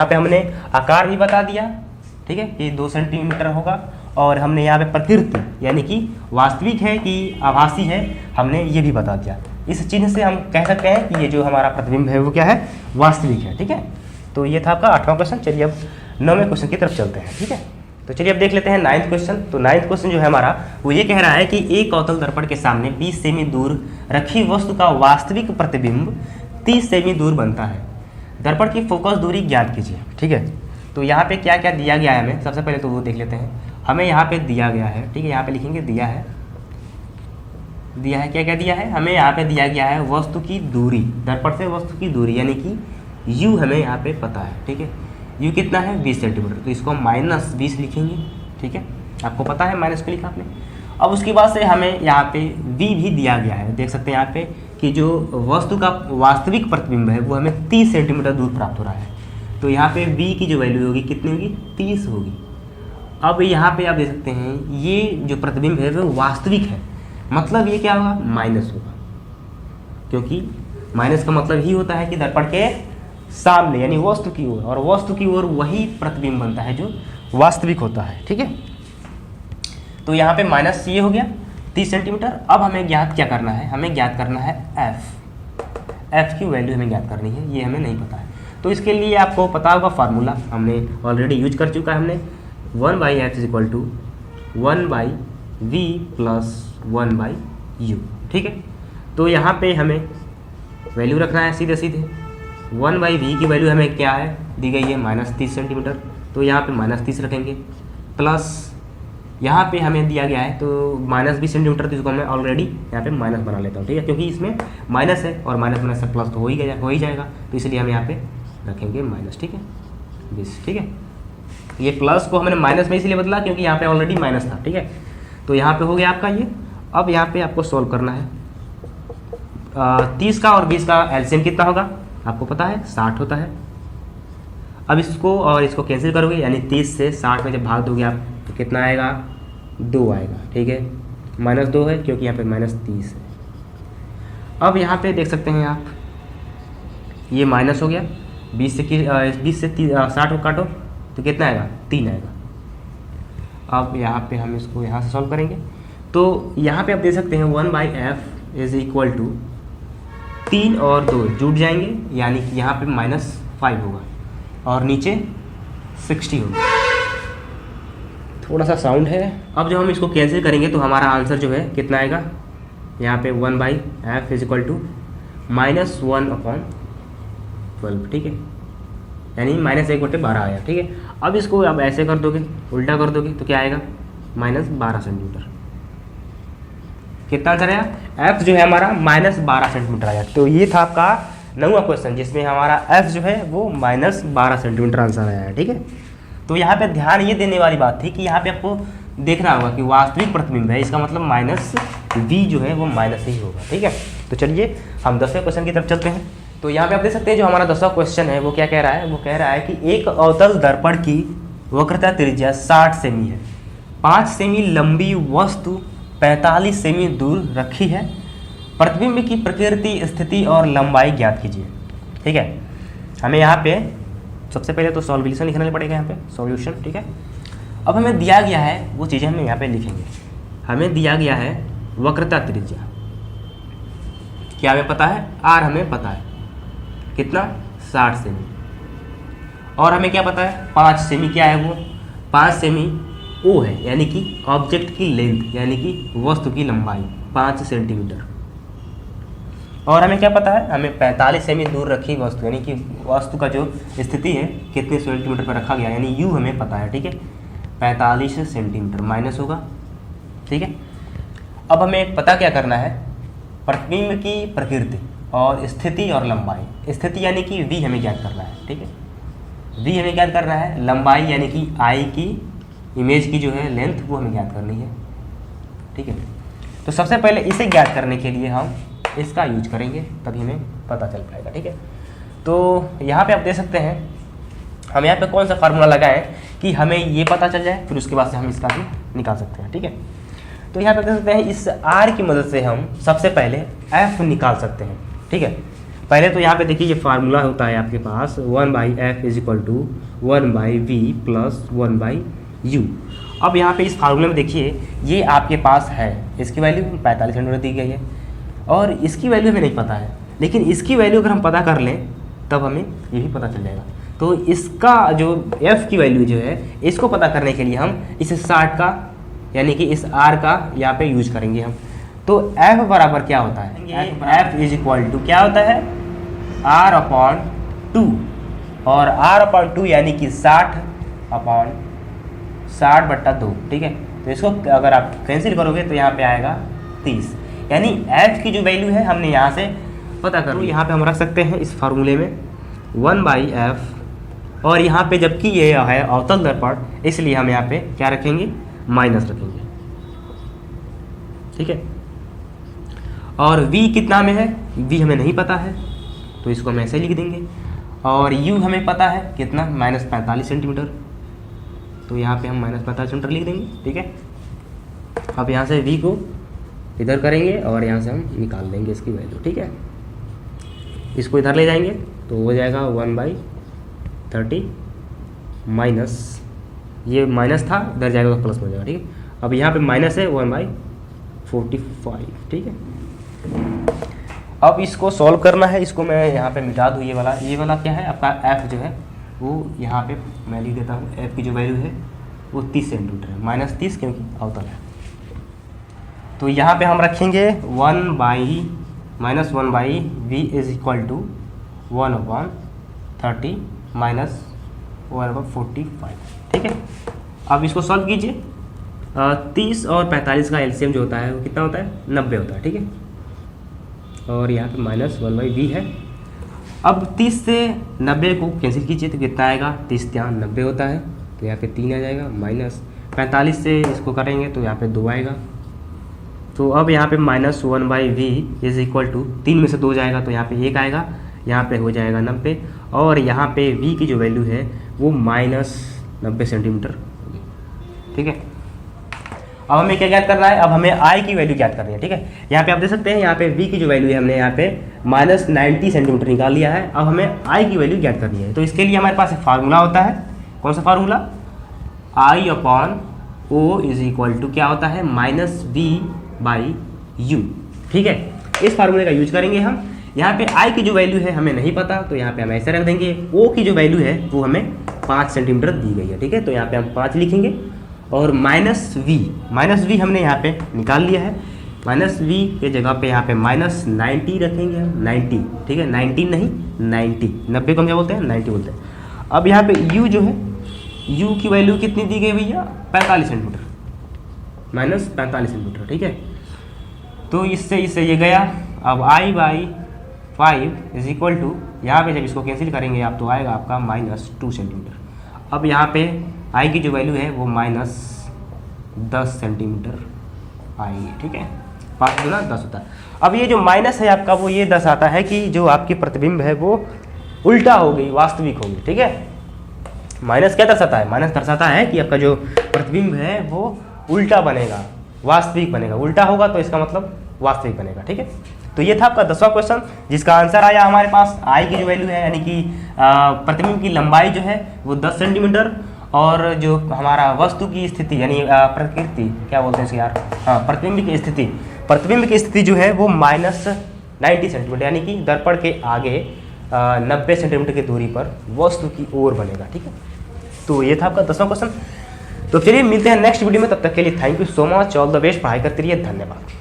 पे हमने आकार भी बता दिया, ठीक है, कि 2 सेंटीमीटर होगा, और हमने यहाँ पे प्रकृति यानी कि वास्तविक है कि आभासी है, हमने ये भी बता दिया। इस चिन्ह से हम कह सकते हैं कि ये जो हमारा प्रतिबिंब है वो क्या है, वास्तविक है, ठीक है। तो ये था आपका 8वां क्वेश्चन। चलिए अब 9वें क्वेश्चन की तरफ चलते हैं, ठीक है। तो चलिए अब देख लेते हैं 9th क्वेश्चन। तो 9th क्वेश्चन जो है हमारा वो ये कह रहा है कि एक अवतल दर्पण के सामने 20 सेमी दूर रखी वस्तु का वास्तविक प्रतिबिंब 30 सेमी दूर बनता है। दर्पण की फोकस दूरी ज्ञात कीजिए, ठीक है। तो यहाँ पे क्या क्या दिया गया है हमें, सबसे पहले तो वो देख लेते हैं। हमें यहाँ पे दिया गया है, ठीक है, यहाँ पे लिखेंगे दिया है क्या क्या दिया है हमें, यहाँ पे दिया गया है वस्तु की दूरी, दर्पण से वस्तु की दूरी यानी कि u हमें यहाँ पे पता है, ठीक है। u कितना है 20 सेंटीमीटर, तो इसको हम -20 लिखेंगे, ठीक है, आपको पता है माइनस को लिखा आपने। अब उसके बाद से हमें यहाँ पे v भी दिया गया है, देख सकते हैं यहाँ पे कि जो वस्तु का वास्तविक प्रतिबिंब है वो हमें 30 सेंटीमीटर दूर प्राप्त हो रहा है। तो यहाँ पे v की जो वैल्यू होगी कितनी होगी, 30 होगी। अब यहाँ पे आप देख सकते हैं ये जो प्रतिबिंब है वो वास्तविक है, मतलब ये क्या होगा, माइनस होगा, क्योंकि माइनस का मतलब ही होता है कि दर्पण के सामने यानी वस्तु की ओर, और वस्तु की ओर वही प्रतिबिंब बनता है जो वास्तविक होता है, ठीक है। तो यहाँ पे माइनस ये हो गया 30 सेंटीमीटर। अब हमें ज्ञात क्या करना है, हमें ज्ञात करना है f की वैल्यू हमें ज्ञात करनी है, ये हमें नहीं पता है। तो इसके लिए आपको पता होगा फार्मूला, हमने ऑलरेडी यूज कर चुका है, हमने 1/f = 1/v + 1/u, ठीक है। तो यहाँ पे हमें वैल्यू रखना है सीधे 1/v की वैल्यू हमें क्या है दी गई है, -30 सेंटीमीटर, तो यहाँ पे -30 रखेंगे, प्लस यहाँ पे हमें दिया गया है तो -20 सेंटीमीटर, तो इसको मैं ऑलरेडी यहाँ पे माइनस बना लेता हूँ, ठीक है, क्योंकि इसमें माइनस है और माइनस से प्लस तो हो ही जाएगा, तो इसलिए हम यहाँ पे रखेंगे माइनस, ठीक है, 20, ठीक है। ये प्लस को हमने माइनस में इसलिए बदला क्योंकि यहाँ पे ऑलरेडी माइनस था, ठीक है। तो यहाँ पे हो गया आपका ये। अब यहाँ पे आपको सॉल्व करना है, 30 का और 20 का एलसीएम कितना होगा आपको पता है, 60 होता है। अब इसको और इसको कैंसिल करोगे, यानी 30 से 60 में जब भाग दोगे आप तो कितना आएगा, 2 आएगा, ठीक है, -2 है क्योंकि यहाँ पे -30 है। अब यहाँ पे देख सकते हैं आप, ये माइनस हो गया, 20 से 60 को काटो तो कितना आएगा, 3 आएगा। अब यहाँ पे हम इसको यहाँ से सॉल्व करेंगे, तो यहाँ पे आप देख सकते हैं 1/f = 3 और 2 जुड़ जाएंगे, यानी कि यहाँ पे -5 होगा और नीचे 60 होगा। थोड़ा सा साउंड है। अब जब हम इसको कैंसिल करेंगे तो हमारा आंसर जो है कितना आएगा, यहाँ पे 1/f = -1/12, ठीक है, यानी -1/12 आया, ठीक है। अब इसको अब ऐसे कर दोगे, उल्टा कर दोगे तो क्या आएगा, -12 सेंटीमीटर। कितना आंसर आया, f जो है हमारा -12 सेंटीमीटर आया। तो ये था आपका 9वां क्वेश्चन जिसमें हमारा f जो है वो -12 सेंटीमीटर आंसर आया है, ठीक है। तो यहाँ पे ध्यान ये देने वाली बात थी कि यहाँ पे आपको देखना होगा कि वास्तविक प्रतिबिंब है, इसका मतलब -v जो है वो माइनस ही होगा, ठीक है। तो चलिए हम 10वें क्वेश्चन की तरफ चलते हैं। तो यहाँ पे आप देख सकते हैं जो हमारा 10वां क्वेश्चन है वो क्या कह रहा है, वो कह रहा है कि एक अवतल दर्पण की वक्रता त्रिज्या 60 सेमी है, 5 सेमी लंबी वस्तु 45 सेमी दूर रखी है, प्रतिबिंब की प्रकृति, स्थिति और लंबाई ज्ञात कीजिए, ठीक है। हमें यहाँ पे सबसे पहले तो सॉल्यूशन लिखना पड़ेगा, यहाँ पे सॉल्यूशन, ठीक है। अब हमें दिया गया है वो चीज़ें हम यहाँ पे लिखेंगे। हमें दिया गया है वक्रता त्रिज्या, क्या हमें पता है, r हमें पता है कितना, 60 सेमी, और हमें क्या पता है 5 सेमी, क्या है वो 5 सेमी ओ है, यानी कि ऑब्जेक्ट की लेंथ यानी कि वस्तु की लंबाई 5 सेंटीमीटर, और हमें क्या पता है, हमें 45 सेमी दूर रखी वस्तु यानी कि वस्तु का जो स्थिति है कितने सेंटीमीटर पर रखा गया, यानी u हमें पता है, ठीक है, 45 सेंटीमीटर माइनस होगा, ठीक है। अब हमें पता क्या करना है, प्रतिबिंब की प्रकृति और स्थिति और लंबाई। स्थिति यानी कि v हमें ज्ञात करना है, ठीक है, v हमें ज्ञात करना है, लंबाई यानी कि i की इमेज की जो है लेंथ वो हमें ज्ञात करनी है, ठीक है। तो सबसे पहले इसे ज्ञात करने के लिए हम इसका यूज करेंगे, तभी हमें पता चल पाएगा, ठीक है। तो यहाँ पे आप देख सकते हैं हम यहाँ पे कौन सा फार्मूला लगाएं कि हमें ये पता चल जाए, फिर उसके बाद से हम इसका भी निकाल सकते हैं, ठीक है। तो यहाँ पे देख सकते हैं इस r की मदद से हम सबसे पहले f निकाल सकते हैं, ठीक है। पहले तो यहाँ पे देखिए ये फार्मूला होता है आपके पास 1/f is equal to 1/v plus 1/u। अब यहाँ पे इस फार्मूले में देखिए ये आपके पास है, इसकी वैल्यू 45 सेंटीमीटर दी गई है और इसकी वैल्यू हमें नहीं पता है, लेकिन इसकी वैल्यू अगर हम पता कर लें तब हमें ये भी पता चल जाएगा। तो इसका जो f की वैल्यू जो है इसको पता करने के लिए हम इस 60 का यानी कि इस r का यहाँ पे यूज करेंगे हम। तो f बराबर क्या होता है, f इज इक्वल टू क्या होता है r/2 और r/2 यानी कि 60/2, ठीक है। तो इसको अगर आप कैंसिल करोगे तो यहाँ पे आएगा 30, यानी f की जो वैल्यू है हमने यहाँ से पता कर। तो यहाँ पे हम रख सकते हैं इस फार्मूले में 1/f और यहाँ पे जबकि ये है अवतल दर्पण इसलिए हम यहाँ पे क्या रखेंगे, माइनस रखेंगे, ठीक है। और v कितना में है, v हमें नहीं पता है तो इसको हम ऐसे लिख देंगे और u हमें पता है कितना, -45 सेंटीमीटर, तो यहाँ पे हम -45 सेंटीमीटर लिख देंगे, ठीक है। अब यहाँ से v को इधर करेंगे और यहाँ से हम निकाल देंगे इसकी वैल्यू, ठीक है। इसको इधर ले जाएंगे तो हो जाएगा 1/30 माइनस, ये माइनस था इधर जाएगा तो प्लस हो जाएगा, ठीक है। अब यहाँ पे माइनस है 1/45, ठीक है। अब इसको सॉल्व करना है, इसको मैं यहाँ पे मिटा दूँ, ये वाला क्या है आपका f जो है वो यहाँ पे मैं लिख देता हूँ, f की जो वैल्यू है वो 30 सेंटीमीटर है, -30 क्योंकि अवतल है। तो यहाँ पे हम रखेंगे 1/v is equal to 1/30 minus 1/45, ठीक है। अब इसको सॉल्व कीजिए, 30 और 45 का एलसीएम जो होता है वो कितना होता है, 90 होता है, ठीक है। और यहाँ पे -1/v है। अब 30 से 90 को कैंसिल कीजिए तो कितना आएगा, 30 यहाँ 90 होता है तो यहाँ पे 3 आ जाएगा, माइनस 45 से इसको करेंगे तो यहाँ पे 2 आएगा। तो अब यहाँ पे -1/v इज इक्वल टू 3 में से 2 जाएगा तो यहाँ पे 1 आएगा, यहाँ पे हो जाएगा 90 और यहाँ पे v की जो वैल्यू है वो -90 सेंटीमीटर, ठीक है। अब हमें क्या ज्ञात करना है, अब हमें i की वैल्यू ज्ञात करनी है, ठीक है। यहाँ पे आप देख सकते हैं यहाँ पे v की जो वैल्यू है हमने यहाँ पे -90 सेंटीमीटर निकाल लिया है। अब हमें i की वैल्यू ज्ञात करनी है, तो इसके लिए हमारे पास एक फार्मूला होता है, कौन सा formula, I/O is equal to क्या होता है, -v/u, ठीक है। इस फार्मूले का यूज करेंगे हम। यहाँ पे i की जो वैल्यू है हमें नहीं पता तो यहाँ पे हम ऐसे रख देंगे, o की जो वैल्यू है वो हमें 5 सेंटीमीटर दी गई है, ठीक है। तो यहाँ पे हम 5 लिखेंगे और -v हमने यहाँ पे निकाल लिया है, -v के जगह पे यहाँ पे -90 रखेंगे हम, 90, ठीक है, 19 नहीं 90, 90 को हम क्या बोलते हैं, 90 बोलते हैं। अब यहाँ पे u जो है, u की वैल्यू कितनी दी गई भैया, 45 सेंटीमीटर, -45 सेंटीमीटर, ठीक है। तो इससे ये गया। अब I/5 इज इक्वल टू, यहाँ पे जब इसको कैंसिल करेंगे आप तो आएगा आपका -2 सेंटीमीटर। अब यहाँ पे I की जो वैल्यू है वो -10 सेंटीमीटर आई है, ठीक है। 5 गुना 10 होता है। अब ये जो माइनस है आपका वो ये दर्शाता है कि जो आपकी प्रतिबिंब है वो उल्टा हो गई, वास्तविक होगी, ठीक है। माइनस क्या दर्शाता है, माइनस दर्शाता है कि आपका जो प्रतिबिंब है वो उल्टा बनेगा, वास्तविक बनेगा, उल्टा होगा तो इसका मतलब वास्तविक बनेगा, ठीक है। तो ये था आपका 10वां क्वेश्चन जिसका आंसर आया हमारे पास I की जो वैल्यू है यानी कि प्रतिबिंब की लंबाई जो है वो 10 सेंटीमीटर और जो हमारा वस्तु की स्थिति यानी प्रकृति क्या बोलते हैं इसके यार, हाँ, प्रतिबिंब की स्थिति जो है वो -90 सेंटीमीटर यानी कि दर्पण के आगे 90 सेंटीमीटर की दूरी पर वस्तु की ओर बनेगा, ठीक है। तो ये था आपका 10वां क्वेश्चन। तो चलिए मिलते हैं नेक्स्ट वीडियो में, तब तक के लिए thank you so much, all the best, पढ़ाई करते रहिए, धन्यवाद।